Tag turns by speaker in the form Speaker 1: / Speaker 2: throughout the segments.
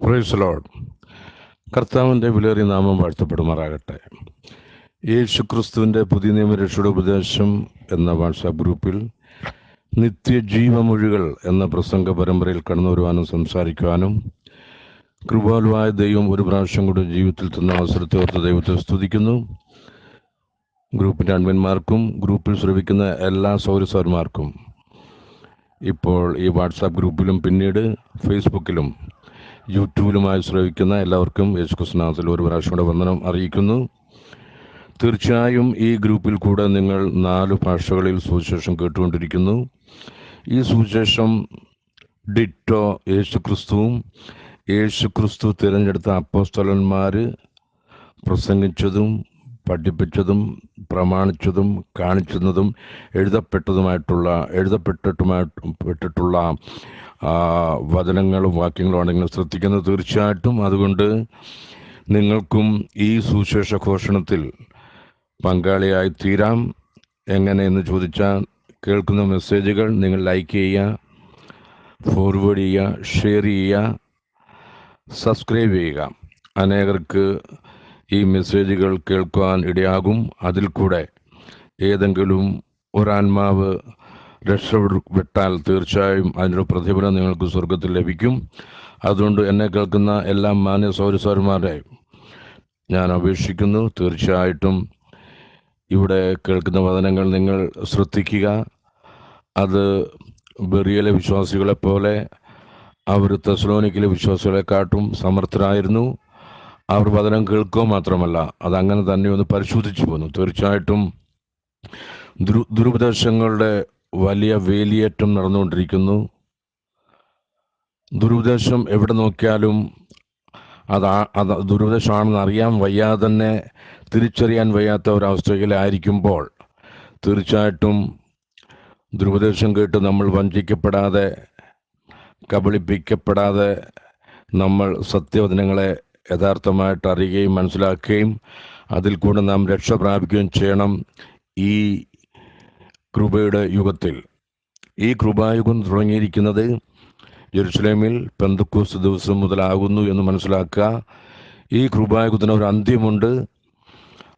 Speaker 1: Praise the Lord. കർത്താവിൻ്റെ വിലയേറിയ നാമം വാഴ്ത്തപ്പെടുമാറാകട്ടെ. യേശുക്രിസ്തുവിൻ്റെ പുതിയ നിയമ രക്ഷയുടെ ഉപദേശം എന്ന വാട്സാപ്പ് ഗ്രൂപ്പിൽ നിത്യജീവമൊഴികൾ എന്ന പ്രസംഗ പരമ്പരയിൽ കടന്നു വരുവാനും സംസാരിക്കുവാനും കൃപാലുവായ ദൈവം ഒരു പ്രാവശ്യം കൂടി ജീവിതത്തിൽ തന്ന അവസരത്തെ ഓർത്ത് ദൈവത്തെ സ്തുതിക്കുന്നു. ഗ്രൂപ്പിൻ്റെ അഡ്മിന്മാർക്കും ഗ്രൂപ്പിൽ ശ്രവിക്കുന്ന എല്ലാ സൗരസന്മാർക്കും ഇപ്പോൾ ഈ വാട്സാപ്പ് ഗ്രൂപ്പിലും പിന്നീട് ഫേസ്ബുക്കിലും യൂട്യൂബിലുമായി ശ്രവിക്കുന്ന എല്ലാവർക്കും യേശുക്രിസ്തുനാമത്തിൽ ഒരു പ്രാവശ്യം കൂടെ വന്ദനം അറിയിക്കുന്നു. തീർച്ചയായും ഈ ഗ്രൂപ്പിൽ കൂടെ നിങ്ങൾ 4 ഭാഷകളിൽ സുവിശേഷം കേട്ടുകൊണ്ടിരിക്കുന്നു. ഈ സുവിശേഷം ഡിറ്റോ യേശുക്രിസ്തുവും യേശുക്രിസ്തു തിരഞ്ഞെടുത്ത അപ്പോസ്തലന്മാർ പ്രസംഗിച്ചതും പഠിപ്പിച്ചതും പ്രമാണിച്ചതും കാണിച്ചതും എഴുതപ്പെട്ടിട്ടുള്ള വചനങ്ങളും വാക്യങ്ങളുമാണ് നിങ്ങൾ ശ്രദ്ധിക്കുന്നത്. തീർച്ചയായിട്ടും അതുകൊണ്ട് നിങ്ങൾക്കും ഈ സുവിശേഷ ഘോഷണത്തിൽ പങ്കാളിയായി തീരാം. എങ്ങനെയെന്ന് ചോദിച്ചാൽ, കേൾക്കുന്ന മെസ്സേജുകൾ നിങ്ങൾ ലൈക്ക് ചെയ്യുക, ഫോർവേഡ് ചെയ്യുക, ഷെയർ ചെയ്യുക, സബ്സ്ക്രൈബ് ചെയ്യുക. അനേകർക്ക് ഈ മെസ്സേജുകൾ കേൾക്കുവാൻ ഇടയാകും. അതിൽ കൂടെ ഏതെങ്കിലും ഒരാത്മാവ് രക്ഷപ്പെട്ടാൽ തീർച്ചയായും അതിൻ്റെ പ്രതിഫലം നിങ്ങൾക്ക് സ്വർഗത്തിൽ ലഭിക്കും. അതുകൊണ്ട് എന്നെ കേൾക്കുന്ന എല്ലാ മാന്യ സൗരസന്മാരെ ഞാൻ അപേക്ഷിക്കുന്നു, തീർച്ചയായിട്ടും ഇവിടെ കേൾക്കുന്ന വചനങ്ങൾ നിങ്ങൾ ശ്രദ്ധിക്കുക. അത് ബെറിയയിലെ വിശ്വാസികളെ പോലെ അവർ തെസ്സലോനിക്കയിലെ വിശ്വാസികളെക്കാട്ടും സമർത്ഥരായിരുന്നു. അവർ വചനം കേൾക്കുക മാത്രമല്ല, അതങ്ങനെ തന്നെ ഒന്ന് പരിശോധിച്ചു പോന്നു. തീർച്ചയായിട്ടും ദുരുപദേശങ്ങളുടെ വലിയ വേലിയേറ്റം നടന്നുകൊണ്ടിരിക്കുന്നു. ദുരുപദേശം എവിടെ നോക്കിയാലും അത് ദുരുപദേശമാണെന്ന് അറിയാൻ വയ്യാതെ തന്നെ തിരിച്ചറിയാൻ വയ്യാത്ത ഒരവസ്ഥയിലായിരിക്കുമ്പോൾ തീർച്ചയായിട്ടും ദുരുപദേശം കേട്ട് നമ്മൾ വഞ്ചിക്കപ്പെടാതെ, കബളിപ്പിക്കപ്പെടാതെ നമ്മൾ സത്യവചനങ്ങളെ യഥാർത്ഥമായിട്ട് അറിയുകയും മനസ്സിലാക്കുകയും അതിൽ കൂടെ നാം രക്ഷ പ്രാപിക്കുകയും ചെയ്യണം. ഈ കൃപയുടെ യുഗത്തിൽ, ഈ കൃപായുഗം തുടങ്ങിയിരിക്കുന്നത് യെരുശലേമിൽ പെന്തക്കോസ്ത് ദിവസം മുതലാകുന്നു എന്ന് മനസ്സിലാക്കുക. ഈ കൃപായുഗത്തിന് ഒരു അന്ത്യമുണ്ട്.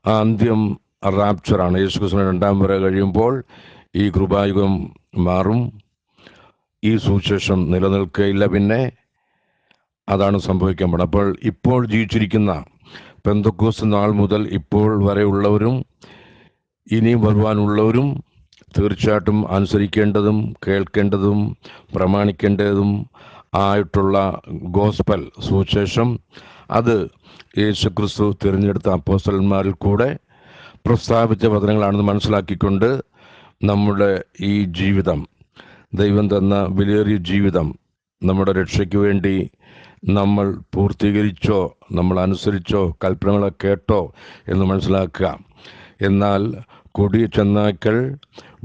Speaker 1: ആ അന്ത്യം റാപ്ചറാണ്. യേശുക്രിസ്തുവിന്റെ 2ാം വരവ് കഴിയുമ്പോൾ ഈ കൃപായുഗം മാറും. ഈ സുവിശേഷം നിലനിൽക്കുകയില്ല. പിന്നെ അതാണ് സംഭവിക്കാൻ പോകുന്നത്. അപ്പോൾ ഇപ്പോൾ ജീവിച്ചിരിക്കുന്ന പെന്തക്കോസ്ത് നാൾ മുതൽ ഇപ്പോൾ വരെയുള്ളവരും ഇനിയും വരുവാനുള്ളവരും തീർച്ചയായിട്ടും അനുസരിക്കേണ്ടതും കേൾക്കേണ്ടതും പ്രമാണിക്കേണ്ടതും ആയിട്ടുള്ള ഗോസ്പൽ സുവിശേഷം, അത് യേശുക്രിസ്തു തിരഞ്ഞെടുത്ത അപ്പോസ്തലന്മാരിൽ കൂടെ പ്രസ്താവിച്ച വചനങ്ങളാണെന്ന് മനസ്സിലാക്കിക്കൊണ്ട് നമ്മുടെ ഈ ജീവിതം, ദൈവം തന്ന വിലയേറിയ ജീവിതം, നമ്മുടെ രക്ഷയ്ക്ക് വേണ്ടി നമ്മൾ പൂർത്തീകരിച്ചോ, നമ്മൾ അനുസരിച്ചോ, കൽപ്പനകളെ കേട്ടോ എന്ന് മനസ്സിലാക്കുക. എന്നാൽ കൊടിയ ചെന്നായ്ക്കൾ,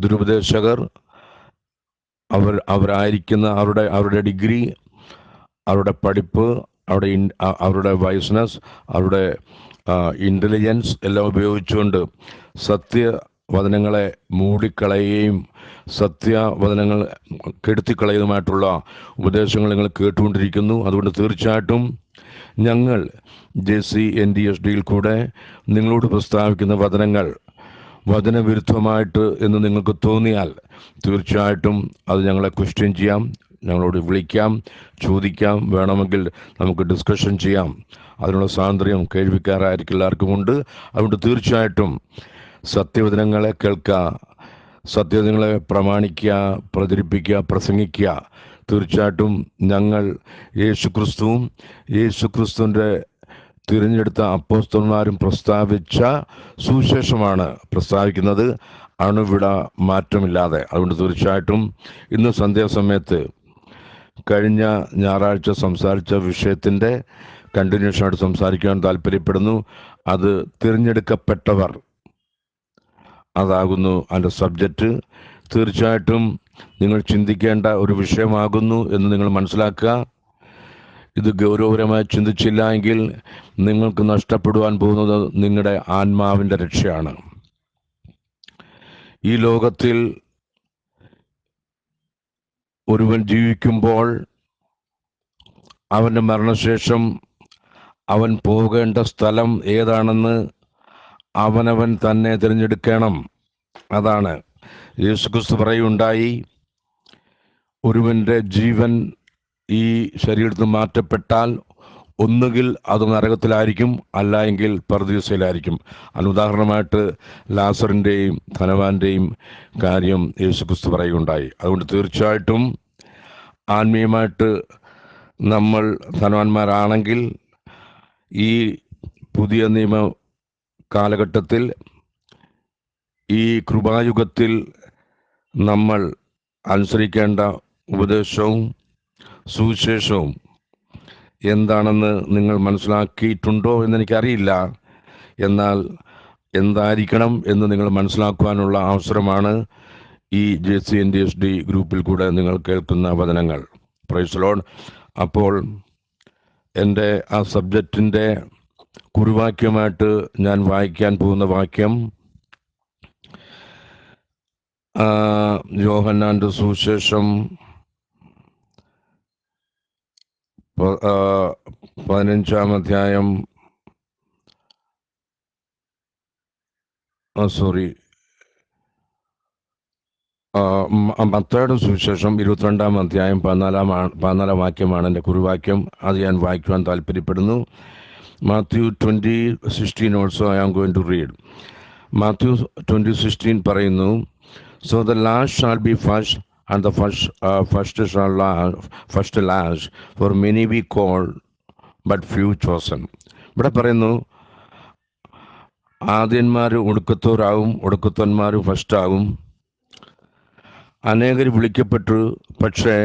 Speaker 1: ദുരുപദേശകർ, അവരായിരിക്കുന്ന അവരുടെ ഡിഗ്രി, അവരുടെ പഠിപ്പ്, അവരുടെ വയസ്നസ്, അവരുടെ ഇൻ്റലിജൻസ് എല്ലാം ഉപയോഗിച്ചുകൊണ്ട് സത്യവചനങ്ങളെ മൂടിക്കളയുകയും സത്യവചനങ്ങൾ കെടുത്തിക്കളയുന്നതുമായിട്ടുള്ള ഉപദേശങ്ങൾ നിങ്ങൾ കേട്ടുകൊണ്ടിരിക്കുന്നു. അതുകൊണ്ട് തീർച്ചയായിട്ടും ഞങ്ങൾ JCNDSDയിൽ കൂടെ നിങ്ങളോട് പ്രസ്താവിക്കുന്ന വചനങ്ങൾ വചനവിരുദ്ധമായിട്ട് എന്ന് നിങ്ങൾക്ക് തോന്നിയാൽ തീർച്ചയായിട്ടും അത് ഞങ്ങളെ ക്വസ്റ്റ്യൻ ചെയ്യാം, ഞങ്ങളോട് വിളിക്കാം, ചോദിക്കാം, വേണമെങ്കിൽ നമുക്ക് ഡിസ്കഷൻ ചെയ്യാം. അതിനുള്ള സ്വാതന്ത്ര്യം കേൾവിക്കാരായിരിക്കും എല്ലാവർക്കും ഉണ്ട്. അതുകൊണ്ട് തീർച്ചയായിട്ടും സത്യവചനങ്ങളെ കേൾക്കുക, സത്യവചനങ്ങളെ പ്രമാണിക്കുക, പ്രചരിപ്പിക്കുക, പ്രസംഗിക്കുക. തീർച്ചയായിട്ടും ഞങ്ങൾ യേശുക്രിസ്തുവിൻ്റെ തിരഞ്ഞെടുത്ത അപ്പോസ്തലന്മാരും പ്രസ്താവിച്ച സുവിശേഷമാണ് പ്രസ്താവിക്കുന്നത്, അണുവിട മാറ്റമില്ലാതെ. അതുകൊണ്ട് തീർച്ചയായിട്ടും ഇന്ന് സന്ധ്യാസമയത്ത് കഴിഞ്ഞ ഞായറാഴ്ച സംസാരിച്ച വിഷയത്തിൻ്റെ കണ്ടിന്യൂഷനായിട്ട് സംസാരിക്കാൻ താല്പര്യപ്പെടുന്നു. അത് തിരഞ്ഞെടുക്കപ്പെട്ടവർ, അതാകുന്നു അതിൻ്റെ സബ്ജക്റ്റ്. തീർച്ചയായിട്ടും നിങ്ങൾ ചിന്തിക്കേണ്ട ഒരു വിഷയമാകുന്നു എന്ന് നിങ്ങൾ മനസ്സിലാക്കുക. ഇത് ഗൗരവപരമായി ചിന്തിച്ചില്ല എങ്കിൽ നിങ്ങൾക്ക് നഷ്ടപ്പെടുവാൻ പോകുന്നത് നിങ്ങളുടെ ആത്മാവിൻ്റെ രക്ഷയാണ്. ഈ ലോകത്തിൽ ഒരുവൻ ജീവിക്കുമ്പോൾ അവൻ്റെ മരണശേഷം അവൻ പോകേണ്ട സ്ഥലം ഏതാണെന്ന് അവനവൻ തന്നെ തിരഞ്ഞെടുക്കണം. അതാണ് യേശുക്രിസ്തു പറയുണ്ടായി, ഒരുവൻ്റെ ജീവൻ ഈ ശരീരത്തിൽ മാറ്റപ്പെട്ടാൽ ഒന്നുകിൽ അത് നരകത്തിലായിരിക്കും, അല്ല എങ്കിൽ പർദീസയിലായിരിക്കും. അതിന് ഉദാഹരണമായിട്ട് ലാസറിൻ്റെയും ധനവാന്റെയും കാര്യം യേശുക്രിസ്തു പറയുകയുണ്ടായി. അതുകൊണ്ട് തീർച്ചയായിട്ടും ആത്മീയമായിട്ട് നമ്മൾ ധനവാന്മാരാണെങ്കിൽ ഈ പുതിയ നിയമ കാലഘട്ടത്തിൽ, ഈ കൃപായുഗത്തിൽ നമ്മൾ അനുസരിക്കേണ്ട ഉപദേശവും സുവിശേഷവും എന്താണെന്ന് നിങ്ങൾ മനസ്സിലാക്കിയിട്ടുണ്ടോ എന്നെനിക്കറിയില്ല. എന്നാൽ എന്തായിരിക്കണം എന്ന് നിങ്ങൾ മനസ്സിലാക്കുവാനുള്ള അവസരമാണ് ഈ JCNDSD ഗ്രൂപ്പിൽ കൂടെ നിങ്ങൾ കേൾക്കുന്ന വചനങ്ങൾ. Praise Lord. അപ്പോൾ എൻ്റെ ആ സബ്ജക്റ്റിൻ്റെ കുറിവാക്യമായിട്ട് ഞാൻ വായിക്കാൻ പോകുന്ന വാക്യം യോഹന്നാന്റെ സുവിശേഷം 15-ാം അധ്യായം, മത്തായിയുടെ സുവിശേഷം 22-ാം അധ്യായം 14-ാം വാക്യമാണ് എൻ്റെ കുറിവാക്യം. അത് ഞാൻ വായിക്കുവാൻ താല്പര്യപ്പെടുന്നു. Matthew 20:16 also I am going to read. Matthew 20:16 പറയുന്നു, So the last shall be first, and the first shall first last, for many be called, but few chosen. ഇവിടെ പറയുന്നു, ആദ്യന്മാർ ഒടുക്കത്തോരാവും, ഒടുക്കത്തന്മാർ ഫസ്റ്റ് ആവും. അനേകർ വിളിക്കപ്പെട്ടു, പക്ഷേ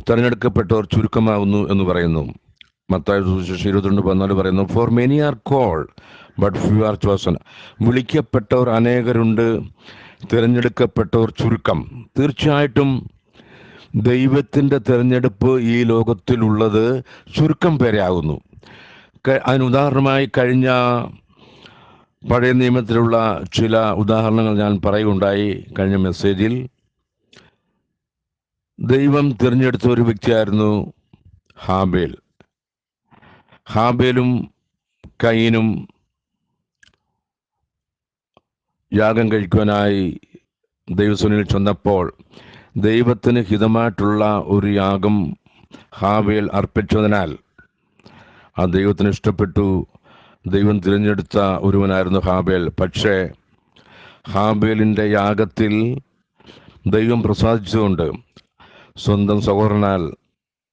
Speaker 1: തിരഞ്ഞെടുക്കപ്പെട്ടവർ ചുരുക്കമാകുന്നു എന്ന് പറയുന്നു. മത്തായി സുവിശേഷം 22:14 പറയുന്നു, for many are called but few are chosen. വിളിക്കപ്പെട്ടവർ അനേകരുണ്ട്, തിരഞ്ഞെടുക്കപ്പെട്ടവർ ചുരുക്കം. തീർച്ചയായിട്ടും ദൈവത്തിൻ്റെ തിരഞ്ഞെടുപ്പ് ഈ ലോകത്തിലുള്ളത് ചുരുക്കം പേരെ ആകുന്നു. അതിന് ഉദാഹരണമായി കഴിഞ്ഞ പഴയ നിയമത്തിലുള്ള ചില ഉദാഹരണങ്ങൾ ഞാൻ പറയുകയുണ്ടായി കഴിഞ്ഞ മെസ്സേജിൽ. ദൈവം തിരഞ്ഞെടുത്ത ഒരു വ്യക്തിയായിരുന്നു ഹാബേൽ. ഹാബേലും കയീനും യാഗം കഴിക്കുവാനായി ദൈവസന്നിധിയിൽ ചെന്നപ്പോൾ ദൈവത്തിന് ഹിതമായിട്ടുള്ള ഒരു യാഗം ഹാബേൽ അർപ്പിച്ചതിനാൽ ആ ദൈവത്തിന് ഇഷ്ടപ്പെട്ടു. ദൈവം തിരഞ്ഞെടുത്ത ഒരുവനായിരുന്നു ഹാബേൽ. പക്ഷേ ഹാബേലിൻ്റെ യാഗത്തിൽ ദൈവം പ്രസാദിച്ചുകൊണ്ട് സ്വന്തം സഹോദരനാൽ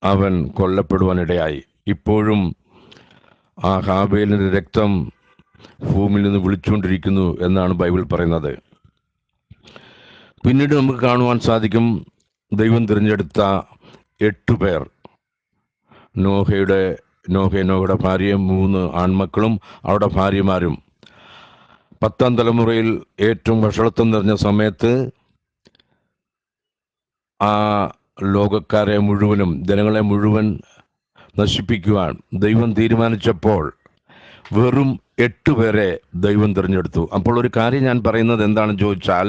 Speaker 1: അവൻ കൊല്ലപ്പെടുവാനിടയായി. ഇപ്പോഴും ആ ഹാബേലിൻ്റെ രക്തം ഭൂമിയിൽ നിന്ന് വിളിച്ചുകൊണ്ടിരിക്കുന്നു എന്നാണ് ബൈബിൾ പറയുന്നത്. പിന്നീട് നമുക്ക് കാണുവാൻ സാധിക്കും, ദൈവം തിരഞ്ഞെടുത്ത 8 പേർ. നോഹയുടെ ഭാര്യയും 3 ആൺമക്കളും അവരുടെ ഭാര്യമാരും. 10ാം തലമുറയിൽ ഏറ്റവും വഷളത്വം നിറഞ്ഞ സമയത്ത് ആ ലോകക്കാരെ മുഴുവനും, ജനങ്ങളെ മുഴുവൻ നശിപ്പിക്കുവാൻ ദൈവം തീരുമാനിച്ചപ്പോൾ വെറും 8 പേരെ ദൈവം തിരഞ്ഞെടുത്തു. അപ്പോൾ ഒരു കാര്യം ഞാൻ പറയുന്നത് എന്താണെന്ന് ചോദിച്ചാൽ,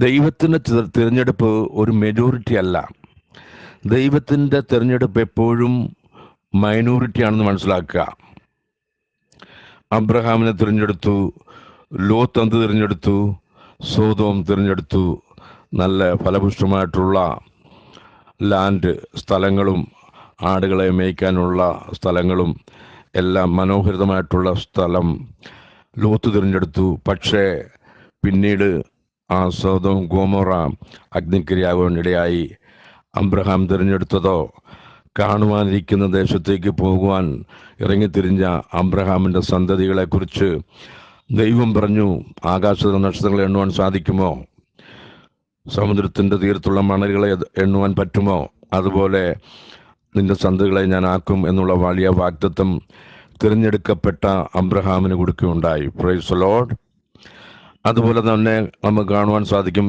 Speaker 1: ദൈവത്തിൻ്റെ തിരഞ്ഞെടുപ്പ് ഒരു മെജോറിറ്റി അല്ല. ദൈവത്തിൻ്റെ തിരഞ്ഞെടുപ്പ് എപ്പോഴും മൈനോറിറ്റി ആണെന്ന് മനസ്സിലാക്കുക. അബ്രഹാമിനെ തിരഞ്ഞെടുത്തു, ലോത്ത് തിരഞ്ഞെടുത്തു, സോദോം തിരഞ്ഞെടുത്തു. നല്ല ഫലപുഷ്ടമായിട്ടുള്ള ലാൻഡ്, സ്ഥലങ്ങളും ആടുകളെ മേയ്ക്കാനുള്ള സ്ഥലങ്ങളും എല്ലാം മനോഹരിതമായിട്ടുള്ള സ്ഥലം ലോത്ത് തിരഞ്ഞെടുത്തു. പക്ഷേ പിന്നീട് ആ സോദോം ഗോമോറ അഗ്നിക്കിരയാകുവാനിടയായി. അബ്രഹാം തിരഞ്ഞെടുത്തതോ കാണുവാനിരിക്കുന്ന ദേശത്തേക്ക് പോകുവാൻ ഇറങ്ങിത്തിരിഞ്ഞ അബ്രഹാമിൻ്റെ സന്തതികളെക്കുറിച്ച് ദൈവം പറഞ്ഞു, ആകാശത്തെ നക്ഷത്രങ്ങളെ എണ്ണുവാൻ സാധിക്കുമോ? സമുദ്രത്തിൻ്റെ തീരത്തുള്ള മണലുകളെ എണ്ണുവാൻ പറ്റുമോ? അതുപോലെ നിന്റെ സന്തതികളെ ഞാൻ ആക്കും എന്നുള്ള വലിയ വാഗ്ദത്തം തിരഞ്ഞെടുക്കപ്പെട്ട അബ്രഹാമിന് കൊടുക്കുകയുണ്ടായി. Praise the Lord. അതുപോലെ തന്നെ നമുക്ക് കാണുവാൻ സാധിക്കും,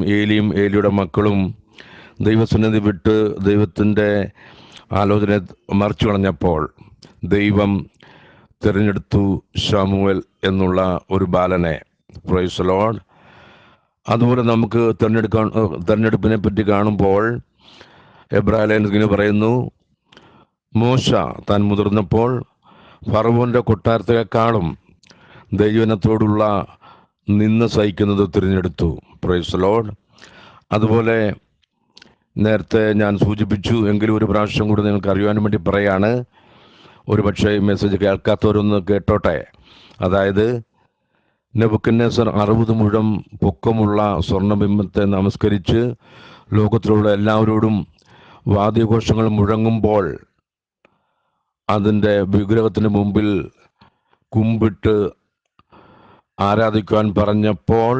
Speaker 1: ഏലിയുടെ മക്കളും ദൈവസന്നിധി വിട്ട് ദൈവത്തിൻ്റെ ആലോചന മറിച്ചു കളഞ്ഞപ്പോൾ ദൈവം തിരഞ്ഞെടുത്തു ശമൂവേൽ എന്നുള്ള ഒരു ബാലനെ. Praise the Lord. അതുപോലെ നമുക്ക് തിരഞ്ഞെടുപ്പിനെ പറ്റി കാണുമ്പോൾ എബ്രായ ലേഖനത്തിൽ പറയുന്നു, മോശ താൻ മുതിർന്നപ്പോൾ ഫറവോന്റെ കൊട്ടാരത്തെക്കാളും ദൈവജനത്തോടുള്ള നിന്ന സഹിക്കുന്നത് തിരഞ്ഞെടുത്തു. Praise the Lord. അതുപോലെ നേരത്തെ ഞാൻ സൂചിപ്പിച്ചു, എങ്കിലും ഒരു പ്രാവശ്യം കൂടി നിങ്ങൾക്ക് അറിയുവാൻ വേണ്ടി പറയാണ്. ഒരു പക്ഷേ മെസ്സേജ് കേൾക്കാത്തവരൊന്ന് കേട്ടോട്ടെ. അതായത് നെബൂഖദ്നേസർ 60 മുഴം പൊക്കമുള്ള സ്വർണ്ണബിംബത്തെ നമസ്കരിച്ച് ലോകത്തിലുള്ള എല്ലാവരോടും വാദ്യഘോഷങ്ങൾ മുഴങ്ങുമ്പോൾ അതിൻ്റെ വിഗ്രഹത്തിന് മുമ്പിൽ കുമ്പിട്ട് ആരാധിക്കുവാൻ പറഞ്ഞപ്പോൾ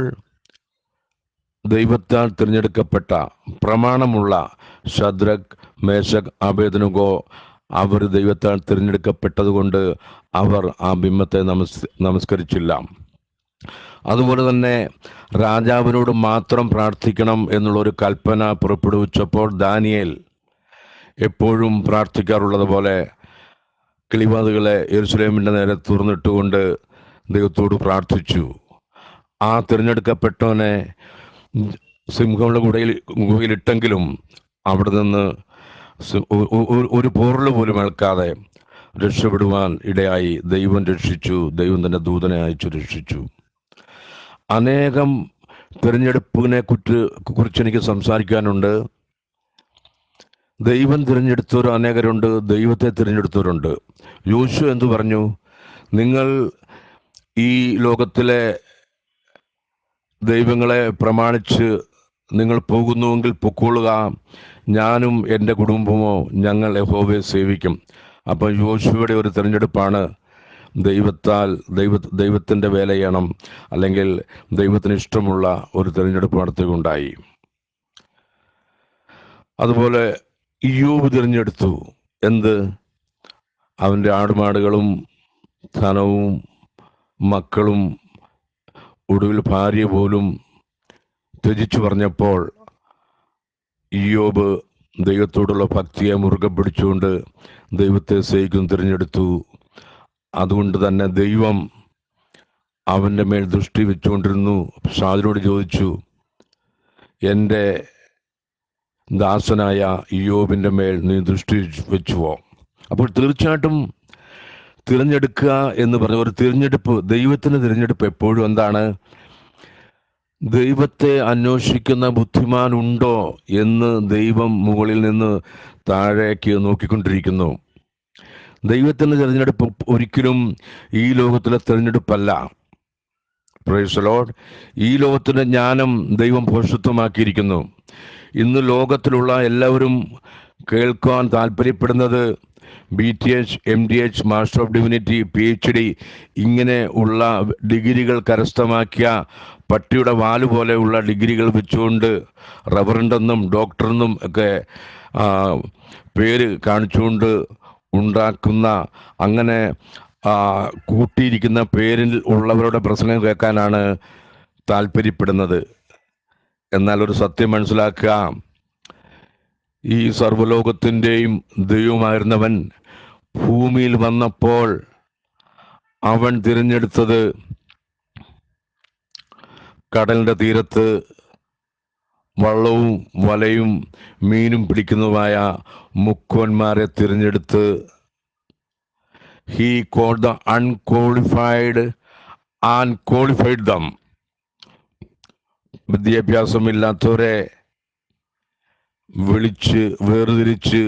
Speaker 1: ദൈവത്താൽ തിരഞ്ഞെടുക്കപ്പെട്ട പ്രമാണമുള്ള ശദ്രക്, മേശക്, അബേദ്നെഗോ അവർ ദൈവത്താൽ തിരഞ്ഞെടുക്കപ്പെട്ടതുകൊണ്ട് അവർ ആ ബിംബത്തെ നമസ്കരിച്ചില്ല. അതുപോലെ തന്നെ രാജാവിനോട് മാത്രം പ്രാർത്ഥിക്കണം എന്നുള്ളൊരു കൽപ്പന പുറപ്പെടുവിച്ചപ്പോൾ ദാനിയേൽ എപ്പോഴും പ്രാർത്ഥിക്കാറുള്ളത് പോലെ കിളിവാതുകളെ യെരൂശലേമിൻ്റെ നേരെ തുറന്നിട്ടുകൊണ്ട് ദൈവത്തോട് പ്രാർത്ഥിച്ചു. ആ തിരഞ്ഞെടുക്കപ്പെട്ടവനെ സിംഹങ്ങളുടെ ഗുഹയിലിട്ടെങ്കിലും അവിടെ നിന്ന് ഒരു പോറല് പോലും ഏൽക്കാതെ രക്ഷപ്പെടുവാൻ ഇടയായി. ദൈവം രക്ഷിച്ചു. ദൈവം തന്നെ ദൂതനെ അയച്ചു രക്ഷിച്ചു. അനേകം തിരഞ്ഞെടുപ്പിനെ കുറിച്ച് എനിക്ക് സംസാരിക്കാനുണ്ട്. ദൈവം തിരഞ്ഞെടുത്തവർ അനേകരുണ്ട്, ദൈവത്തെ തിരഞ്ഞെടുത്തവരുണ്ട്. യോശുവ എന്തു പറഞ്ഞു? നിങ്ങൾ ഈ ലോകത്തിലെ ദൈവങ്ങളെ പ്രമാണിച്ച് നിങ്ങൾ പോകുന്നുവെങ്കിൽ പൊക്കോളുക, ഞാനും എൻ്റെ കുടുംബമോ ഞങ്ങൾ യഹോവയെ സേവിക്കും. അപ്പം യോശുവയുടെ ഒരു തിരഞ്ഞെടുപ്പാണ് ദൈവത്തിൻ്റെ വേല ചെയ്യണം, അല്ലെങ്കിൽ ദൈവത്തിന് ഇഷ്ടമുള്ള ഒരു തിരഞ്ഞെടുപ്പ് നടത്തുകയുണ്ടായി. അതുപോലെ ഇയ്യോബ് തിരഞ്ഞെടുത്തു. എന്ത്? അവൻ്റെ ആടുമാടുകളും ധനവും മക്കളും ഒടുവിൽ ഭാര്യ പോലും ത്യജിച്ചു പറഞ്ഞപ്പോൾ ഇയ്യോബ് ദൈവത്തോടുള്ള ഭക്തിയെ മുറുകെ പിടിച്ചുകൊണ്ട് ദൈവത്തെ സേവിക്കും തിരഞ്ഞെടുത്തു. അതുകൊണ്ട് തന്നെ ദൈവം അവൻ്റെ മേൽ ദൃഷ്ടി വെച്ചുകൊണ്ടിരുന്നു. ഷാജിനോട് ചോദിച്ചു, എൻ്റെ ദാസനായ ഇയ്യോബിൻ്റെ മേൽ നീ ദൃഷ്ടി വെച്ചുവോ? അപ്പോൾ തീർച്ചയായിട്ടും തിരഞ്ഞെടുക്കുക എന്ന് പറഞ്ഞ ഒരു തിരഞ്ഞെടുപ്പ്, ദൈവത്തിൻ്റെ തിരഞ്ഞെടുപ്പ് എപ്പോഴും എന്താണ്? ദൈവത്തെ അന്വേഷിക്കുന്ന ബുദ്ധിമാൻ ഉണ്ടോ എന്ന് ദൈവം മുകളിൽ നിന്ന് താഴേക്ക് നോക്കിക്കൊണ്ടിരിക്കുന്നു. ദൈവത്തിൻ്റെ തിരഞ്ഞെടുപ്പ് ഒരിക്കലും ഈ ലോകത്തിലെ തിരഞ്ഞെടുപ്പല്ല. Praise the Lord. ഈ ലോകത്തിൻ്റെ ജ്ഞാനം ദൈവം ഭോഷത്വമാക്കിയിരിക്കുന്നു. ഇന്ന് ലോകത്തിലുള്ള എല്ലാവരും കേൾക്കാൻ താല്പര്യപ്പെടുന്നത് BTH, MDH, master of divinity, PhD ഇങ്ങനെ ഉള്ള ഡിഗ്രികൾ കരസ്ഥമാക്കിയ പട്ടിയുടെ വാല് പോലെയുള്ള ഡിഗ്രികൾ വെച്ചുകൊണ്ട് റവറൻഡെന്നും ഡോക്ടറെന്നും ഒക്കെ പേര് കാണിച്ചുകൊണ്ട് ഉണ്ടാക്കുന്ന, അങ്ങനെ കൂട്ടിയിരിക്കുന്ന പേരിൽ ഉള്ളവരുടെ പ്രസംഗം കേൾക്കാനാണ് താല്പര്യപ്പെടുന്നത്. എന്നാൽ ഒരു സത്യം മനസ്സിലാക്കുക, ഈ സർവ്വലോകത്തിൻ്റെയും ദൈവമായിരുന്നവൻ ഭൂമിയിൽ വന്നപ്പോൾ അവൻ തിരഞ്ഞെടുത്തത് കടലിൻ്റെ തീരത്ത് വള്ളവും വലയും മീനും പിടിക്കുന്നതുമായ മുക്കുവന്മാരെ തിരഞ്ഞെടുത്ത് he called the unqualified and qualified them. വിദ്യാഭ്യാസമില്ലാത്തവരെ വിളിച്ച് വേർതിരിച്ച്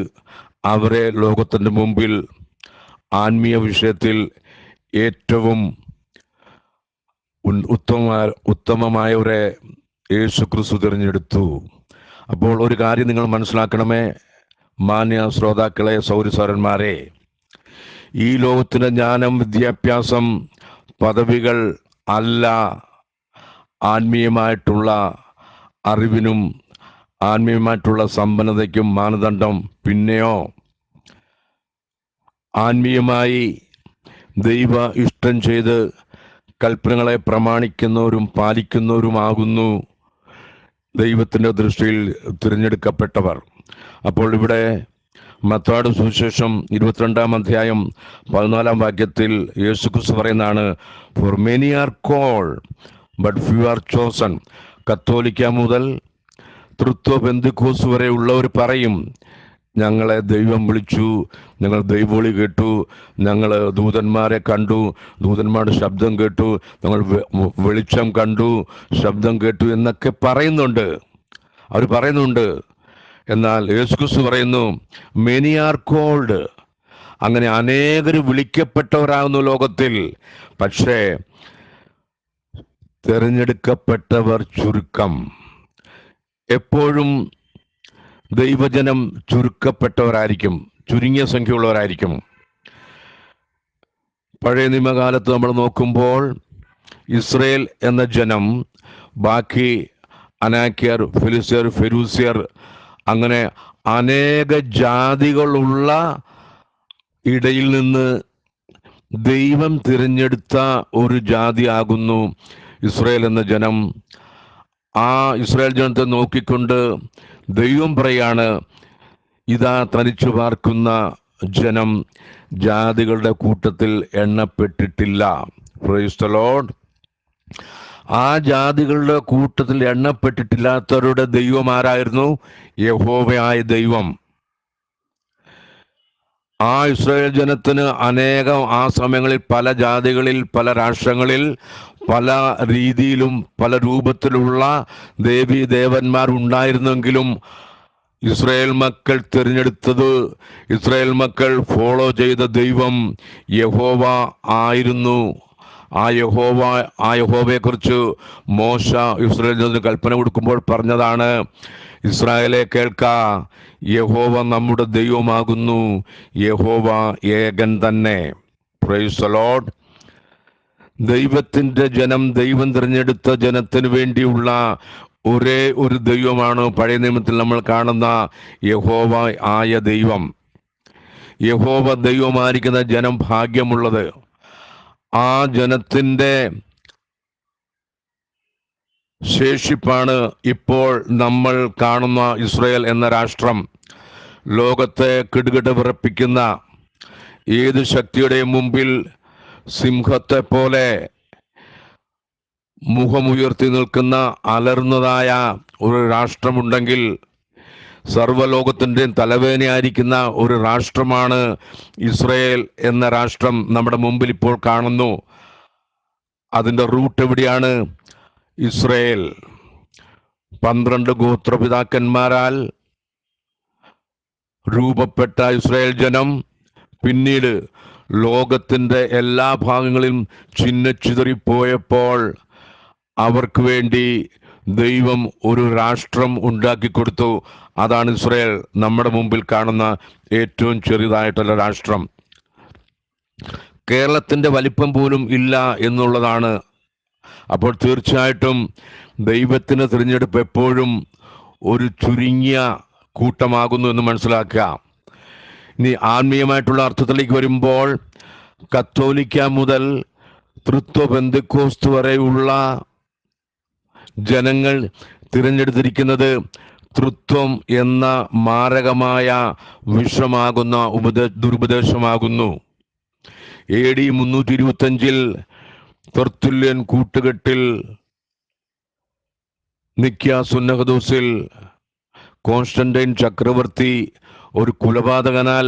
Speaker 1: അവരെ ലോകത്തിൻ്റെ മുമ്പിൽ ആത്മീയ വിഷയത്തിൽ ഏറ്റവും ഉത്തമമായവരെ യേശു ക്രിസ്തു തിരഞ്ഞെടുത്തു. അപ്പോൾ ഒരു കാര്യം നിങ്ങൾ മനസ്സിലാക്കണമേ, മാന്യ ശ്രോതാക്കളെ, സൗരസാരന്മാരെ, ഈ ലോകത്തിൻ്റെ ജ്ഞാനം, വിദ്യാഭ്യാസം, പദവികൾ അല്ല ആത്മീയമായിട്ടുള്ള അറിവിനും ആത്മീയമായിട്ടുള്ള സമ്പന്നതയ്ക്കും മാനദണ്ഡം. പിന്നെയോ ആത്മീയമായി ദൈവ ഇഷ്ടം ചെയ്ത് കൽപ്പനകളെ പ്രമാണിക്കുന്നവരും പാലിക്കുന്നവരുമാകുന്നു ദൈവത്തിൻ്റെ ദൃഷ്ടിയിൽ തിരഞ്ഞെടുക്കപ്പെട്ടവർ. അപ്പോൾ ഇവിടെ മത്തായിയുടെ സുവിശേഷം 22-ാം അധ്യായം 14-ാം വാക്യത്തിൽ യേശുക്രിസ്തു പറയുന്നതാണ്, for many are called but few are chosen. കത്തോലിക്ക മുതൽ തൃത്വ പെന്തക്കോസ്ത് വരെ ഉള്ളവർ പറയും, ഞങ്ങളെ ദൈവം വിളിച്ചു, ഞങ്ങൾ ദൈവവിളി കേട്ടു, ഞങ്ങൾ ദൂതന്മാരെ കണ്ടു, ദൂതന്മാരുടെ ശബ്ദം കേട്ടു, ഞങ്ങൾ വെളിച്ചം കണ്ടു, ശബ്ദം കേട്ടു എന്നൊക്കെ പറയുന്നുണ്ട്, അവർ പറയുന്നുണ്ട്. എന്നാൽ യേശുക്രിസ്തു പറയുന്നു, മെനി ആർ കോൾഡ്. അങ്ങനെ അനേകർ വിളിക്കപ്പെട്ടവരാകുന്നു ലോകത്തിൽ, പക്ഷേ തിരഞ്ഞെടുക്കപ്പെട്ടവർ ചുരുക്കം. എപ്പോഴും ദൈവജനം ചുരുക്കപ്പെട്ടവരായിരിക്കും, ചുരുങ്ങിയ സംഖ്യയുള്ളവരായിരിക്കും. പഴയ നിയമകാലത്ത് നമ്മൾ നോക്കുമ്പോൾ ഇസ്രയേൽ എന്ന ജനം ബാക്കി അനാക്യർ, ഫിലിസ്ത്യർ, ഫെരൂസ്യർ, അങ്ങനെ അനേക ജാതികളുള്ള ഇടയിൽ നിന്ന് ദൈവം തിരഞ്ഞെടുത്ത ഒരു ജാതിയാകുന്നു ഇസ്രയേൽ എന്ന ജനം. ആ ഇസ്രായേൽ ജനത്തെ നോക്കിക്കൊണ്ട് ദൈവം പറയാണ്, ഇതാ തനിച്ചു പാർക്കുന്ന ജനം ജാതികളുടെ കൂട്ടത്തിൽ എണ്ണപ്പെട്ടിട്ടില്ല. Praise the Lord. ആ ജാതികളുടെ കൂട്ടത്തിൽ എണ്ണപ്പെട്ടിട്ടില്ലാത്തവരുടെ ദൈവം ആരായിരുന്നു? യഹോവയായ ദൈവം. ആ ഇസ്രായേൽ ജനത്തിന് അനേകം ആ സമയങ്ങളിൽ പല ജാതികളിൽ, പല രാഷ്ട്രങ്ങളിൽ, പല രീതിയിലും പല രൂപത്തിലുള്ള ദേവീ ദേവന്മാർ ഉണ്ടായിരുന്നെങ്കിലും ഇസ്രായേൽ മക്കൾ തിരഞ്ഞെടുത്തത്, ഇസ്രായേൽ മക്കൾ ഫോളോ ചെയ്ത ദൈവം യഹോവ ആയിരുന്നു. ആ യഹോവയെക്കുറിച്ച് മോശ ഇസ്രായേൽ ജനത്തിന് കൽപ്പന കൊടുക്കുമ്പോൾ പറഞ്ഞതാണ്, ഇസ്രായേലെ കേൾക്ക, യഹോവ നമ്മുടെ ദൈവമാകുന്നു, യഹോവ ഏകൻ തന്നെ. Praise the Lord. ദൈവത്തിൻ്റെ ജനം, ദൈവം തിരഞ്ഞെടുത്ത ജനത്തിന് വേണ്ടിയുള്ള ഒരേ ഒരു ദൈവമാണ് പഴയ നിയമത്തിൽ നമ്മൾ കാണുന്ന യഹോവ ആയ ദൈവം. യഹോവ ദൈവമായിരിക്കുന്ന ജനം ഭാഗ്യമുള്ളത്. ആ ജനത്തിൻ്റെ ശേഷിപ്പാണ് ഇപ്പോൾ നമ്മൾ കാണുന്ന ഇസ്രായേൽ എന്ന രാഷ്ട്രം. ലോകത്തെ കിടുകിട വിറപ്പിക്കുന്ന ഏത് ശക്തിയുടെയും മുമ്പിൽ സിംഹത്തെ പോലെ മുഖമുയർത്തി നിൽക്കുന്ന അലർന്നതായ ഒരു രാഷ്ട്രമുണ്ടെങ്കിൽ, സർവ്വലോകത്തിൻ്റെയും തലവേദനയായിരിക്കുന്ന ഒരു രാഷ്ട്രമാണ് ഇസ്രായേൽ എന്ന രാഷ്ട്രം നമ്മുടെ മുമ്പിൽ ഇപ്പോൾ കാണുന്നു. അതിൻ്റെ റൂട്ട് എവിടെയാണ്? ഇസ്രായേൽ. 12 ഗോത്രപിതാക്കന്മാരാൽ രൂപപ്പെട്ട ഇസ്രായേൽ ജനം പിന്നീട് ലോകത്തിൻ്റെ എല്ലാ ഭാഗങ്ങളിലും ചിതറിപ്പോയപ്പോൾ അവർക്ക് വേണ്ടി ദൈവം ഒരു രാഷ്ട്രം ഉണ്ടാക്കി കൊടുത്തു. അതാണ് ഇസ്രായേൽ, നമ്മുടെ മുമ്പിൽ കാണുന്ന ഏറ്റവും ചെറുതായിട്ടുള്ള രാഷ്ട്രം. കേരളത്തിൻ്റെ വലിപ്പം പോലും ഇല്ല എന്നുള്ളതാണ്. അപ്പോൾ തീർച്ചയായിട്ടും ദൈവത്തിന് തിരഞ്ഞെടുപ്പ് എപ്പോഴും ഒരു ചുരുങ്ങിയ കൂട്ടമാകുന്നു എന്ന് മനസ്സിലാക്കുക. ഇനി ആത്മീയമായിട്ടുള്ള അർത്ഥത്തിലേക്ക് വരുമ്പോൾ, കത്തോലിക്ക മുതൽ തൃത്വ പെന്തക്കോസ്ത് വരെയുള്ള ജനങ്ങൾ തിരഞ്ഞെടുത്തിരിക്കുന്നത് തൃത്വം എന്ന മാരകമായ വിഷമാകുന്ന ദുരുപദേശമാകുന്നു. AD 325 തെർത്തുല്യൻ കൂട്ടുകെട്ടിൽ നിക്യ സുന്നഹദോസിൽ കോൺസ്റ്റന്റൈൻ ചക്രവർത്തി ഒരു കുലപാതകനാൽ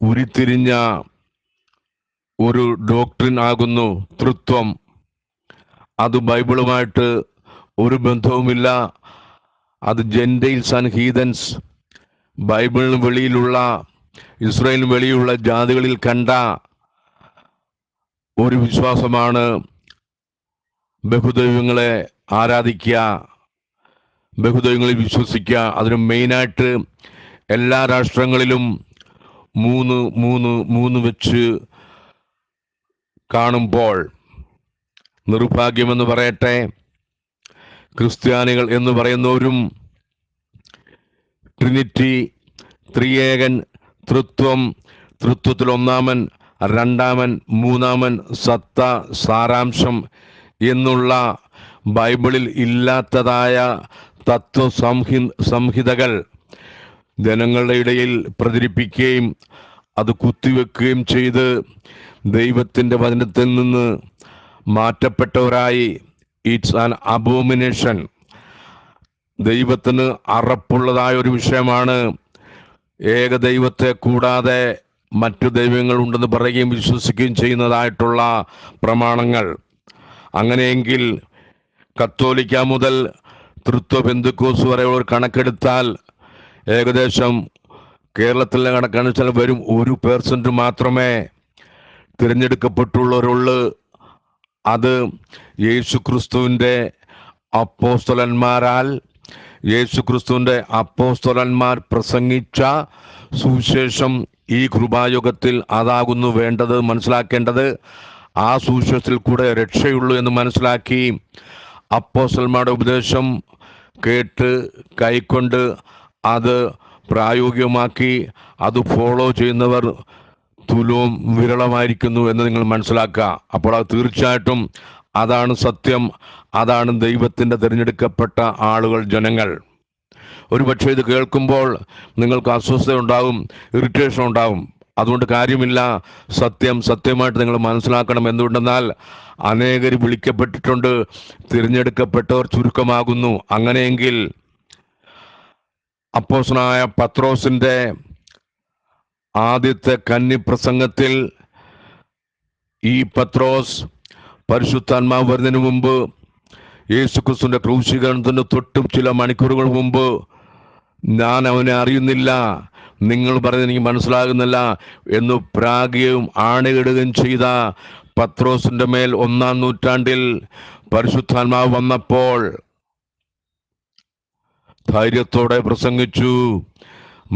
Speaker 1: ഉരുത്തിരിഞ്ഞ ഒരു ഡോക്ട്രിൻ ആകുന്നു തൃത്വം. അത് ബൈബിളുമായിട്ട് ഒരു ബന്ധവുമില്ല. അത് ജെന്റൈൽസ് ആൻഡ് ഹീതൻസ്, ബൈബിളിന് വെളിയിലുള്ള, ഇസ്രായേലിന് വെളിയിലുള്ള ജാതികളിൽ കണ്ട ഒരു വിശ്വാസമാണ്. ബഹുദൈവങ്ങളെ ആരാധിക്കുക, ബഹുദൈവങ്ങളിൽ വിശ്വസിക്കുക. അതിന് മെയിനായിട്ട് എല്ലാ രാഷ്ട്രങ്ങളിലും മൂന്ന് വെച്ച് കാണുമ്പോൾ, നിർഭാഗ്യമെന്ന് പറയട്ടെ, ക്രിസ്ത്യാനികൾ എന്ന് പറയുന്നവരും ട്രിനിറ്റി, ത്രിയേകൻ, തൃത്വം, തൃത്വത്തിൽ ഒന്നാമൻ, രണ്ടാമൻ, മൂന്നാമൻ, സത്ത, സാരാംശം എന്നുള്ള ബൈബിളിൽ ഇല്ലാത്തതായ സംഹിതകൾ ജനങ്ങളുടെ ഇടയിൽ പ്രചരിപ്പിക്കുകയും അത് കുത്തിവെക്കുകയും ചെയ്ത് ദൈവത്തിൻ്റെ വചനത്തിൽ നിന്ന് മാറ്റപ്പെട്ടവരായി, ഇറ്റ്സ് ആൻ അബോമിനേഷൻ. ദൈവത്തിന് അറപ്പുള്ളതായ ഒരു വിഷയമാണ്. ഏകദൈവത്തെ കൂടാതെ മറ്റു ദൈവങ്ങൾ ഉണ്ടെന്ന് പറയുകയും വിശ്വസിക്കുകയും ചെയ്യുന്നതായിട്ടുള്ള പ്രമാണങ്ങൾ. അങ്ങനെയെങ്കിൽ കത്തോലിക്ക മുതൽ തൃത്വ പെന്തക്കോസ് വരെയുള്ള ഒരു കണക്കെടുത്താൽ ഏകദേശം കേരളത്തിലെ കണക്കനുസരിച്ച് വരും 1% മാത്രമേ തിരഞ്ഞെടുക്കപ്പെട്ടുള്ളവരുള്ളൂ. അത് യേശുക്രിസ്തുവിൻ്റെ അപ്പോസ്തലന്മാരാൽ യേശുക്രിസ്തുവിൻ്റെ അപ്പോസ്തലന്മാർ പ്രസംഗിച്ച സുവിശേഷം ഈ കൃപായുഗത്തിൽ അതാകുന്നു വേണ്ടത്, മനസ്സിലാക്കേണ്ടത്. ആ സുവിശേഷത്തിൽ കൂടെ രക്ഷയുള്ളൂ എന്ന് മനസ്സിലാക്കി അപ്പോസ്തലന്മാരുടെ ഉപദേശം കേട്ട് കൈക്കൊണ്ട് അത് പ്രായോഗികമാക്കി അത് ഫോളോ ചെയ്യുന്നവർ തുലവും വിരളമായിരിക്കുന്നു എന്ന് നിങ്ങൾ മനസ്സിലാക്കുക. അപ്പോൾ അത് തീർച്ചയായിട്ടും അതാണ് സത്യം, അതാണ് ദൈവത്തിൻ്റെ തിരഞ്ഞെടുക്കപ്പെട്ട ആളുകൾ, ജനങ്ങൾ. ഒരു പക്ഷേ ഇത് കേൾക്കുമ്പോൾ നിങ്ങൾക്ക് അസ്വസ്ഥത ഉണ്ടാകും, ഇറിറ്റേഷൻ ഉണ്ടാകും. അതുകൊണ്ട് കാര്യമില്ല. സത്യം സത്യമായിട്ട് നിങ്ങൾ മനസ്സിലാക്കണം. എന്തുകൊണ്ടെന്നാൽ അനേകർ വിളിക്കപ്പെട്ടിട്ടുണ്ട്, തിരഞ്ഞെടുക്കപ്പെട്ടവർ ചുരുക്കമാകുന്നു. അങ്ങനെയെങ്കിൽ അപ്പോസ്തലനായ പത്രോസിൻ്റെ ആദ്യത്തെ കന്നിപ്രസംഗത്തിൽ ഈ പത്രോസ് പരിശുദ്ധാത്മാവ് വരുന്നതിന് മുമ്പ്, യേശുക്രിസ്തുവിൻ്റെ ക്രൂശീകരണത്തിന് തൊട്ടും ചില മണിക്കൂറുകൾ മുമ്പ്, ഞാൻ അവനെ അറിയുന്നില്ല, നിങ്ങൾ പറയുന്നത് എനിക്ക് മനസ്സിലാകുന്നില്ല എന്ന് പ്രാഗിയും ആണയിടുകയും ചെയ്ത പത്രോസിൻ്റെ മേൽ 1-ാം നൂറ്റാണ്ടിൽ പരിശുദ്ധാത്മാവ് വന്നപ്പോൾ ധൈര്യത്തോടെ പ്രസംഗിച്ചു,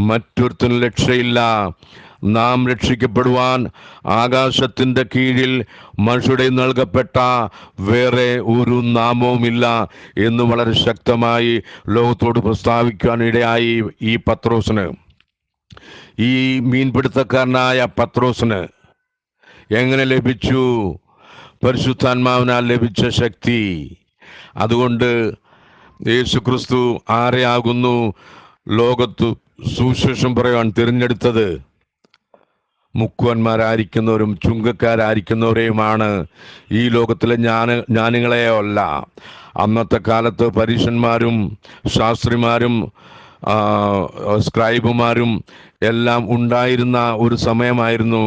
Speaker 1: മറ്റൊരുത്തനും രക്ഷയില്ല, നാം രക്ഷിക്കപ്പെടുവാൻ ആകാശത്തിൻ്റെ കീഴിൽ മനുഷ്യരുടെ നൽകപ്പെട്ട വേറെ ഒരു നാമവുമില്ല എന്ന് വളരെ ശക്തമായി ലോകത്തോട് പ്രസ്താവിക്കാൻ ഇടയായി. ഈ പത്രോസിന്, ഈ മീൻപിടുത്തക്കാരനായ പത്രോസിന് എങ്ങനെ ലഭിച്ചു? പരിശുദ്ധാത്മാവിനാൽ ലഭിച്ച ശക്തി. അതുകൊണ്ട് യേശുക്രിസ്തു ആരെയാകുന്നു ലോകത്ത് സുവിശേഷം പറയാൻ തിരഞ്ഞെടുത്തത്? മുക്കുവന്മാരായിരിക്കുന്നവരും ചുങ്കക്കാരായിരിക്കുന്നവരെയുമാണ്, ഈ ലോകത്തിലെ ജ്ഞാനികളെയല്ല. അന്നത്തെ കാലത്ത് പരീശന്മാരും ശാസ്ത്രിമാരും സ്ക്രൈബുമാരും എല്ലാം ഉണ്ടായിരുന്ന ഒരു സമയമായിരുന്നു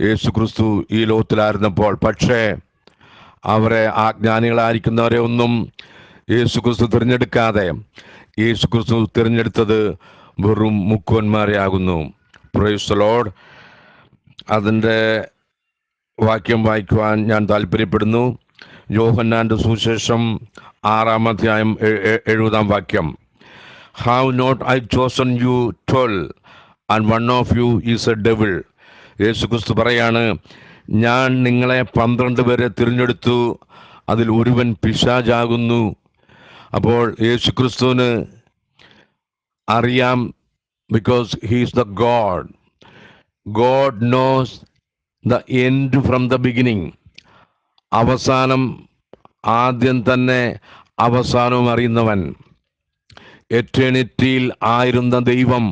Speaker 1: യേശുക്രിസ്തു ഈ ലോകത്തിലായിരുന്നപ്പോൾ. പക്ഷേ അവരെ ആ ജ്ഞാനികളായിരിക്കുന്നവരെ ഒന്നും യേശുക്രിസ്തു തിരഞ്ഞെടുക്കാതെ യേശുക്രിസ്തു തിരഞ്ഞെടുത്തത് വെറും മുക്കുവന്മാരെ ആകുന്നു. Praise the Lord. അതിൻ്റെ വാക്യം വായിക്കുവാൻ ഞാൻ താല്പര്യപ്പെടുന്നു. യോഹന്നാൻ്റെ സുവിശേഷം 6-ാം അധ്യായം 70-ാം വാക്യം. Have not I chosen you 12 and one of you is a devil? യേശുക്രിസ്തു പറയാണ്, ഞാൻ നിങ്ങളെ 12 പേരെ തിരഞ്ഞെടുത്തു, അതിൽ ഒരുവൻ പിശാചാകുന്നു. അപ്പോൾ യേശുക്രിസ്തുവിന് അറിയാം, because he is the God. God knows the end from the beginning. അവസാനം ആദ്യം തന്നെ അവസാനവും അറിയുന്നവൻ. എറ്റേണിറ്റിയിൽ ആയിരുന്ന ദൈവം,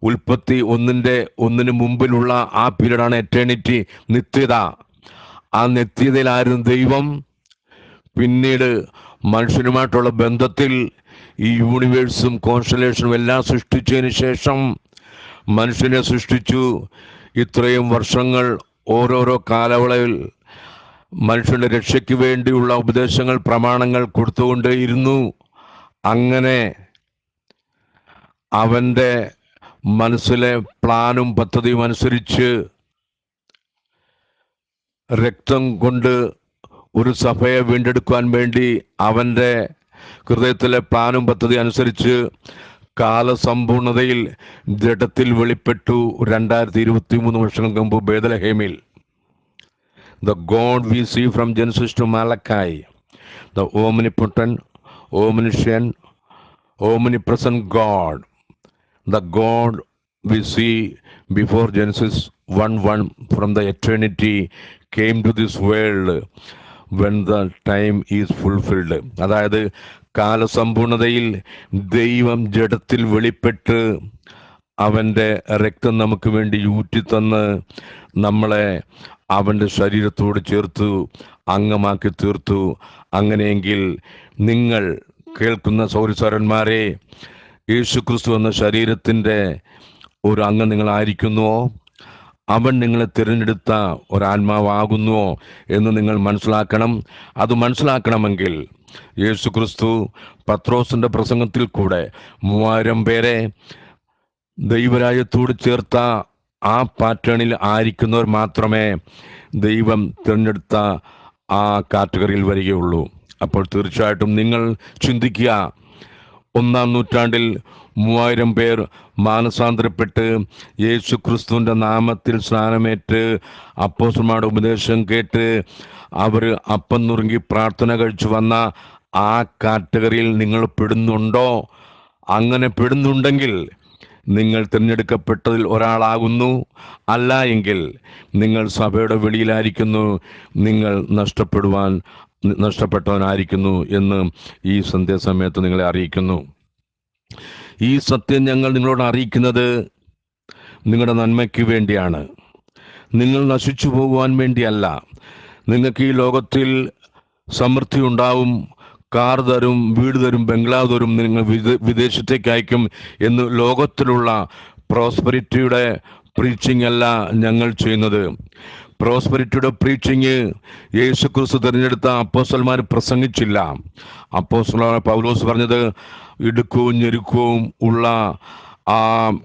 Speaker 1: ഉൽപ്പത്തി 1-ന് മുമ്പിലുള്ള ആ പീരീഡാണ് എറ്റേണിറ്റി, നിത്യത. ആ നിത്യതയിലായിരുന്ന ദൈവം പിന്നീട് മനുഷ്യനുമായിട്ടുള്ള ബന്ധത്തിൽ ഈ യൂണിവേഴ്സും കോൺസ്റ്റലേഷനും എല്ലാം സൃഷ്ടിച്ചതിന് ശേഷം മനുഷ്യനെ സൃഷ്ടിച്ചു. ഇത്രയും വർഷങ്ങൾ ഓരോരോ കാലയളവിൽ മനുഷ്യന്റെ രക്ഷയ്ക്ക് വേണ്ടിയുള്ള ഉപദേശങ്ങൾ, പ്രമാണങ്ങൾ കൊടുത്തുകൊണ്ടേയിരുന്നു. അങ്ങനെ അവൻ്റെ മനസ്സിലെ പ്ലാനും പദ്ധതിയും അനുസരിച്ച് രക്തം കൊണ്ട് ഒരു സഭയെ വീണ്ടെടുക്കുവാൻ വേണ്ടി അവൻ്റെ ഹൃദയത്തിലെ പ്ലാനും പദ്ധതി അനുസരിച്ച് കാലസമ്പൂർണതയിൽ ജഡത്തിൽ വെളിപ്പെട്ടു 2023 വർഷങ്ങൾക്ക് മുമ്പ് ബേത്ലഹേമിൽ. The God we see from Genesis to Malachi, the omnipotent, omniscient, omnipresent God, the God we see before Genesis 1:1 from the eternity came to this world when the time is fulfilled. അതായത് കാലസമ്പൂർണതയിൽ ദൈവം ജഡത്തിൽ വെളിപ്പെട്ട് അവൻ്റെ രക്തം നമുക്ക് വേണ്ടി ഊറ്റിത്തന്ന് നമ്മളെ അവൻ്റെ ശരീരത്തോട് ചേർത്തു, അംഗമാക്കി തീർത്തു. അങ്ങനെയെങ്കിൽ നിങ്ങൾ കേൾക്കുന്ന സൗരസാരന്മാരെ, യേശു ക്രിസ്തു എന്ന ശരീരത്തിൻ്റെ ഒരു അംഗം നിങ്ങളായിരിക്കുന്നുവോ? അവൻ നിങ്ങളെ തിരഞ്ഞെടുത്ത ഒരാത്മാവാകുന്നുവോ എന്ന് നിങ്ങൾ മനസ്സിലാക്കണം. അത് മനസ്സിലാക്കണമെങ്കിൽ യേശു ക്രിസ്തു പത്രോസിൻ്റെ പ്രസംഗത്തിൽ കൂടെ 3000 പേരെ ദൈവരാജ്യത്തോട് ചേർത്ത ആ പാറ്റേണിൽ ആയിരിക്കുന്നവർ മാത്രമേ ദൈവം തിരഞ്ഞെടുത്ത ആ കാറ്റഗറിയിൽ വരികയുള്ളൂ. അപ്പോൾ തീർച്ചയായിട്ടും നിങ്ങൾ ചിന്തിക്കുക, 1-ാം നൂറ്റാണ്ടിൽ 3000 പേർ മാനസാന്തരപ്പെട്ട് യേശു ക്രിസ്തുവിൻ്റെ നാമത്തിൽ സ്നാനമേറ്റ് അപ്പോസ്തലന്മാരുടെ ഉപദേശം കേട്ട് അവർ അപ്പം നുറുങ്ങി പ്രാർത്ഥന കഴിച്ചു വന്ന ആ കാറ്റഗറിയിൽ നിങ്ങൾ പെടുന്നുണ്ടോ? അങ്ങനെ പെടുന്നുണ്ടെങ്കിൽ നിങ്ങൾ തിരഞ്ഞെടുക്കപ്പെട്ടതിൽ ഒരാളാകുന്നു. അല്ല എങ്കിൽ നിങ്ങൾ സഭയുടെ വെളിയിലായിരിക്കുന്നു, നിങ്ങൾ നഷ്ടപ്പെട്ടവനായിരിക്കുന്നു എന്ന് ഈ സന്ധ്യാസമയത്ത് നിങ്ങളെ അറിയിക്കുന്നു. ഈ സത്യം ഞങ്ങൾ നിങ്ങളോട് അറിയിക്കുന്നത് നിങ്ങളുടെ നന്മയ്ക്ക് വേണ്ടിയാണ്, നിങ്ങൾ നശിച്ചു പോകുവാൻ വേണ്ടിയല്ല. നിങ്ങൾക്ക് ഈ ലോകത്തിൽ സമൃദ്ധി ഉണ്ടാവും, കാർ തരും, വീട് തരും, ബംഗ്ലാവ് തരും, നിങ്ങൾ വിദേശത്തേക്ക് അയക്കും എന്ന് ലോകത്തിലുള്ള പ്രോസ്പെരിറ്റിയുടെ പ്രീച്ചിങ് അല്ല ഞങ്ങൾ ചെയ്യുന്നത്. പ്രോസ്പെരിറ്റിയുടെ പ്രീച്ചിങ് യേശു ക്രിസ്തു തിരഞ്ഞെടുത്ത അപ്പോസ്തലന്മാർ പ്രസംഗിച്ചില്ല. അപ്പോസ്തലനായ പൗലോസ് പറഞ്ഞത് ഇടുക്കവും ഞെരുക്കവും ഉള്ള ആ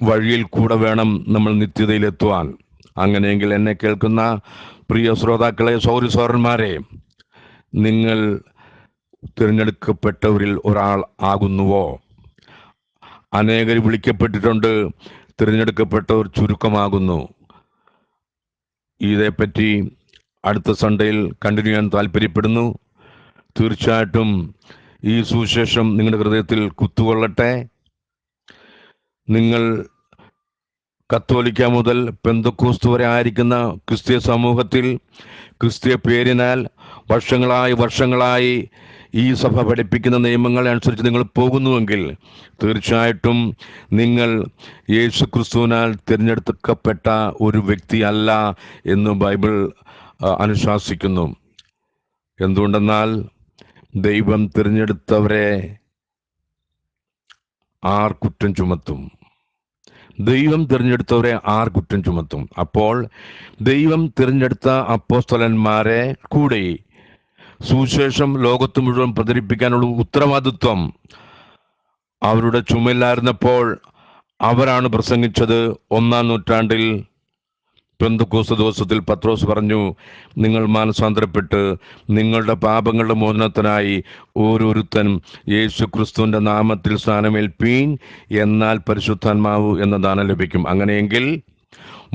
Speaker 1: വഴിയിൽ കൂടെ വേണം നമ്മൾ നിത്യതയിലെത്തുവാൻ. അങ്ങനെയെങ്കിൽ എന്നെ കേൾക്കുന്ന പ്രിയ ശ്രോതാക്കളെ, സൗരന്മാരെ, നിങ്ങൾ തിരഞ്ഞെടുക്കപ്പെട്ടവരിൽ ഒരാൾ ആകുന്നുവോ? അനേകർ വിളിക്കപ്പെട്ടിട്ടുണ്ട്, തിരഞ്ഞെടുക്കപ്പെട്ടവർ ചുരുക്കമാകുന്നു. ഇതേപ്പറ്റി അടുത്ത സൺഡേയിൽ കണ്ടിന്യൂ ചെയ്യാൻ താല്പര്യപ്പെടുന്നു. തീർച്ചയായിട്ടും ഈ സുവിശേഷം നിങ്ങളുടെ ഹൃദയത്തിൽ കുത്തുകൊള്ളട്ടെ. നിങ്ങൾ കത്തോലിക്ക മുതൽ പെന്തക്കോസ്ത് വരെ ആയിരിക്കുന്ന ക്രിസ്തീയ സമൂഹത്തിൽ ക്രിസ്തീയ പേരിനാൽ വർഷങ്ങളായി ഈ സഭ പഠിപ്പിക്കുന്ന നിയമങ്ങളെ അനുസരിച്ച് നിങ്ങൾ പോകുന്നുവെങ്കിൽ തീർച്ചയായിട്ടും നിങ്ങൾ യേശു ക്രിസ്തുവിനാൽ തിരഞ്ഞെടുക്കപ്പെട്ട ഒരു വ്യക്തിയല്ല എന്ന് ബൈബിൾ അനുശാസിക്കുന്നു. എന്തുകൊണ്ടെന്നാൽ ദൈവം തിരഞ്ഞെടുത്തവരെ ആർ കുറ്റം ചുമത്തും? ദൈവം തിരഞ്ഞെടുത്തവരെ ആർ കുറ്റം ചുമത്തും? അപ്പോൾ ദൈവം തിരഞ്ഞെടുത്ത അപ്പോസ്തലന്മാരെ കൂടി സുവിശേഷം ലോകത്ത് മുഴുവൻ പ്രചരിപ്പിക്കാനുള്ള ഉത്തരവാദിത്വം അവരുടെ ചുമലിലായിരുന്നപ്പോൾ അവരാണ് പ്രസംഗിച്ചത്. 1-ാം നൂറ്റാണ്ടിൽ പെന്തക്കോസ്ത് ദിവസത്തിൽ പത്രോസ് പറഞ്ഞു, നിങ്ങൾ മാനസാന്തരപ്പെട്ട് നിങ്ങളുടെ പാപങ്ങളുടെ മോചനത്തിനായി ഓരോരുത്തൻ യേശു ക്രിസ്തുവിൻ്റെ നാമത്തിൽ സ്നാനമേൽപ്പീൻ, എന്നാൽ പരിശുദ്ധാത്മാവ് എന്ന ദാനം ലഭിക്കും. അങ്ങനെയെങ്കിൽ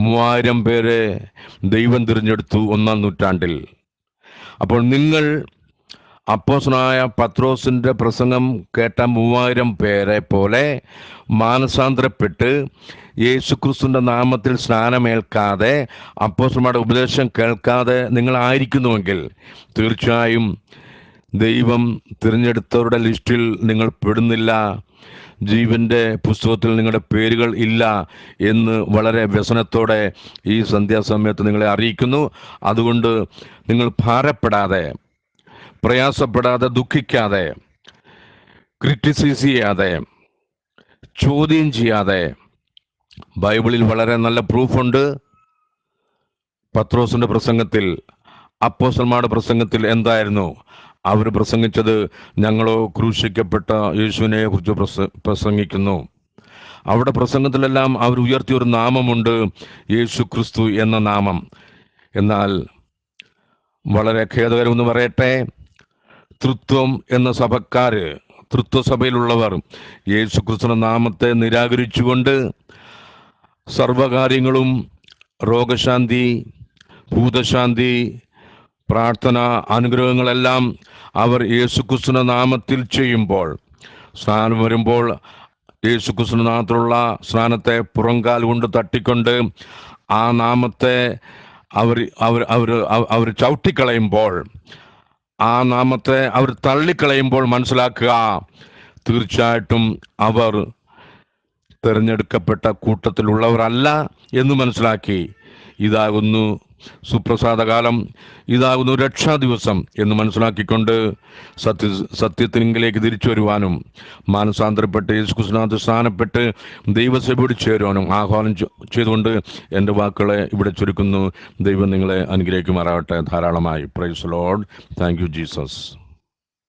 Speaker 1: 3000 പേരെ ദൈവം തിരഞ്ഞെടുത്തു 1-ാം നൂറ്റാണ്ടിൽ. അപ്പോൾ നിങ്ങൾ അപ്പോസ്തലനായ പത്രോസിൻ്റെ പ്രസംഗം കേട്ട 3000 പേരെ പോലെ മാനസാന്തരപ്പെട്ട് യേശുക്രിസ്തുവിൻ്റെ നാമത്തിൽ സ്നാനമേൽക്കാതെ അപ്പോസ്തലന്മാരുടെ ഉപദേശം കേൾക്കാതെ നിങ്ങളായിരിക്കുന്നുവെങ്കിൽ തീർച്ചയായും ദൈവം തിരഞ്ഞെടുത്തവരുടെ ലിസ്റ്റിൽ നിങ്ങൾ പെടുന്നില്ല, ജീവൻ്റെ പുസ്തകത്തിൽ നിങ്ങളുടെ പേരുകൾ ഇല്ല എന്ന് വളരെ വ്യസനത്തോടെ ഈ സന്ധ്യാസമയത്ത് നിങ്ങളെ അറിയിക്കുന്നു. അതുകൊണ്ട് നിങ്ങൾ ഭാരപ്പെടാതെ, പ്രയാസപ്പെടാതെ, ദുഃഖിക്കാതെ, ക്രിറ്റിസൈസ് ചെയ്യാതെ, ചോദ്യം ചെയ്യാതെ, ബൈബിളിൽ വളരെ നല്ല പ്രൂഫുണ്ട്. പത്രോസിൻ്റെ പ്രസംഗത്തിൽ, അപ്പോസ്തലന്മാരുടെ പ്രസംഗത്തിൽ എന്തായിരുന്നു അവർ പ്രസംഗിച്ചത്? ഞങ്ങളോ ക്രൂശിക്കപ്പെട്ട യേശുവിനെ കുറിച്ച് പ്രസംഗിക്കുന്നു. അവിടെ പ്രസംഗത്തിലെല്ലാം അവർ ഉയർത്തിയ ഒരു നാമമുണ്ട്, യേശു ക്രിസ്തു എന്ന നാമം. എന്നാൽ വളരെ ഖേദകരമെന്ന് പറയട്ടെ, തൃത്വം എന്ന സഭക്കാര്, തൃത്വസഭയിലുള്ളവർ യേശു ക്രിസ്തുവിന്റെ നാമത്തെ നിരാകരിച്ചുകൊണ്ട് സർവകാര്യങ്ങളും രോഗശാന്തി, ഭൂതശാന്തി, പ്രാർത്ഥന, അനുഗ്രഹങ്ങളെല്ലാം അവർ യേശുക്രിസ്തുവിന്റെ നാമത്തിൽ ചെയ്യുമ്പോൾ, സ്നാനം വരുമ്പോൾ യേശുക്രിസ്തുവിന്റെ നാമത്തിലുള്ള സ്നാനത്തെ പുറംകാൽ കൊണ്ട് തട്ടിക്കൊണ്ട് ആ നാമത്തെ അവർ ചവിട്ടിക്കളയുമ്പോൾ, ആ നാമത്തെ അവർ തള്ളിക്കളയുമ്പോൾ മനസ്സിലാക്കുക, തീർച്ചയായിട്ടും അവർ തിരഞ്ഞെടുക്കപ്പെട്ട കൂട്ടത്തിലുള്ളവരല്ല എന്ന് മനസ്സിലാക്കി. ഇതാകുന്നു സുപ്രസാദകാലം ഇതാകുന്നു രക്ഷാ ദിവസം എന്ന് മനസ്സിലാക്കിക്കൊണ്ട് സത്യത്തിനെങ്കിലേക്ക് തിരിച്ചു വരുവാനും മാനസാന്തരപ്പെട്ട് യേശുക്രിസ്തുവിനകത്ത് സ്ഥാനപ്പെട്ട് ദൈവസഭയോട് ചേരുവാനും ആഹ്വാനം ചെയ്തുകൊണ്ട് എൻ്റെ വാക്കുകളെ ഇവിടെ ചുരുക്കുന്നു. ദൈവം നിങ്ങളെ അനുഗ്രഹിക്കുമാറാകട്ടെ ധാരാളമായി. Praise Lord. Thank you Jesus.